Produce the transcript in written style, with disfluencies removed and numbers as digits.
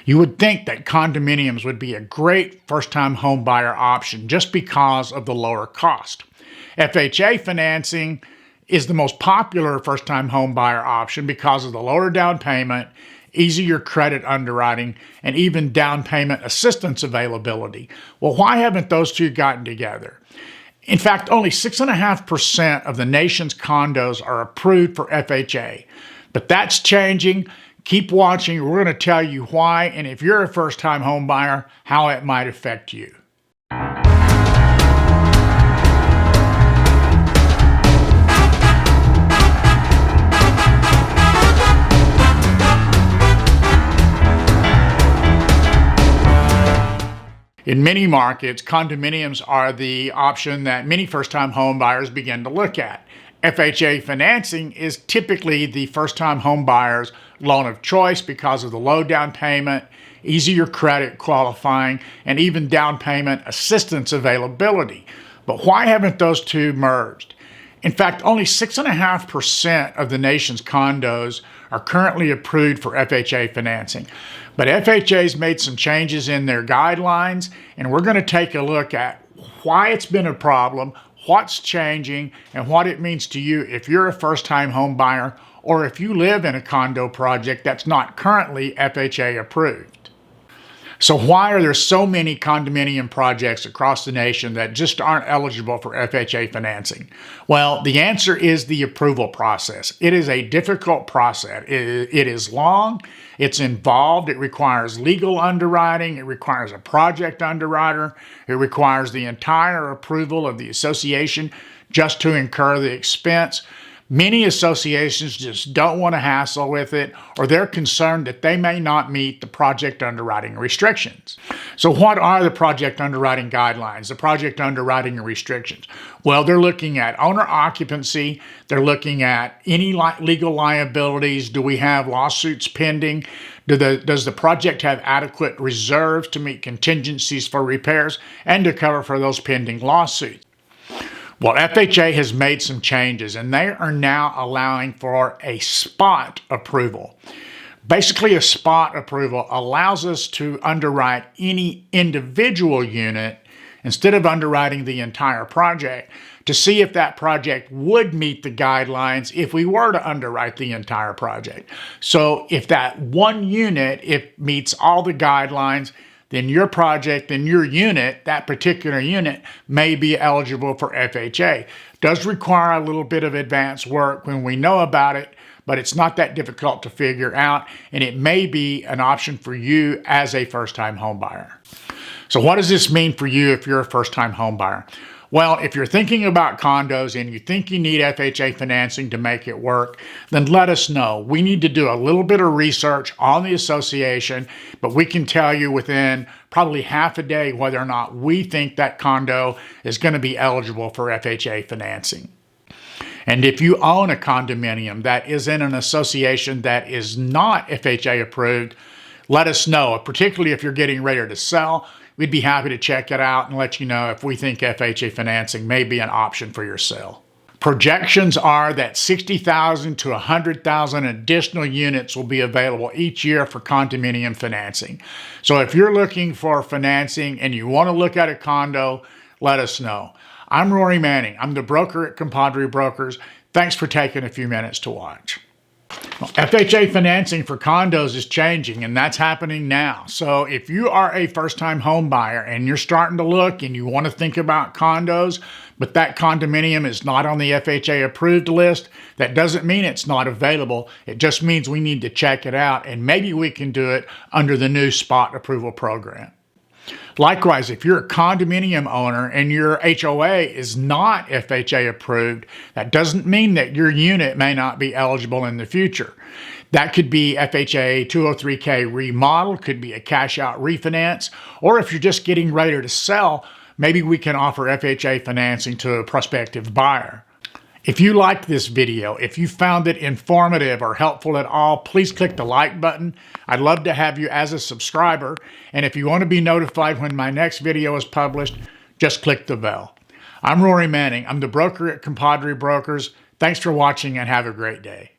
You would think that condominiums would be a great first-time home buyer option just because of the lower cost. FHA financing is the most popular first-time home buyer option because of the lower down payment, easier credit underwriting, and even down payment assistance availability. Well, why haven't those two gotten together? In fact, only 6.5% of the nation's condos are approved for FHA, but that's changing. Keep watching. We're going to tell you why, and if you're a first-time home buyer, how it might affect you. In many markets, condominiums are the option that many first-time home buyers begin to look at. FHA financing is typically the first-time home buyer's loan of choice because of the low down payment, easier credit qualifying, and even down payment assistance availability. But why haven't those two merged? In fact, only 6.5% of the nation's condos are currently approved for FHA financing. But FHA's made some changes in their guidelines, and we're going to take a look at why it's been a problem, what's changing, and what it means to you if you're a first-time home buyer or if you live in a condo project that's not currently FHA approved. So why are there so many condominium projects across the nation that just aren't eligible for FHA financing? Well, the answer is the approval process. It is a difficult process. It is long, it's involved, it requires legal underwriting, it requires a project underwriter, it requires the entire approval of the association just to incur the expense. Many associations just don't want to hassle with it, or they're concerned that they may not meet the project underwriting restrictions. So what are the project underwriting guidelines, the project underwriting restrictions? Well, they're looking at owner occupancy, they're looking at any legal liabilities. Do we have lawsuits pending? Does the project have adequate reserves to meet contingencies for repairs and to cover for those pending lawsuits? Well, FHA has made some changes, and they are now allowing for a spot approval. Basically, a spot approval allows us to underwrite any individual unit instead of underwriting the entire project to see if that project would meet the guidelines if we were to underwrite the entire project. So if that one unit, if meets all the guidelines, then your project and your unit, that particular unit, may be eligible for FHA. It does require a little bit of advanced work when we know about it, but it's not that difficult to figure out, and it may be an option for you as a first-time home buyer. So what does this mean for you if you're a first-time home buyer? Well, if you're thinking about condos and you think you need FHA financing to make it work, then let us know. We need to do a little bit of research on the association, but we can tell you within probably half a day whether or not we think that condo is going to be eligible for FHA financing. And if you own a condominium that is in an association that is not FHA approved, let us know, particularly if you're getting ready to sell. We'd be happy to check it out and let you know if we think FHA financing may be an option for your sale. Projections are that 60,000 to 100,000 additional units will be available each year for condominium financing. So if you're looking for financing and you want to look at a condo, let us know. I'm Rory Manning. I'm the broker at Compadre Brokers. Thanks for taking a few minutes to watch. FHA financing for condos is changing, and that's happening now. So if you are a first-time home buyer and you're starting to look and you want to think about condos, but that condominium is not on the FHA approved list, that doesn't mean it's not available. It just means we need to check it out, and maybe we can do it under the new spot approval program. Likewise, if you're a condominium owner and your HOA is not FHA approved, that doesn't mean that your unit may not be eligible in the future. That could be FHA 203K remodel, could be a cash out refinance, or if you're just getting ready to sell, maybe we can offer FHA financing to a prospective buyer. If you liked this video, if you found it informative or helpful at all, please click the like button. I'd love to have you as a subscriber. And if you want to be notified when my next video is published, just click the bell. I'm Rory Manning. I'm the broker at Compadre Brokers. Thanks for watching and have a great day.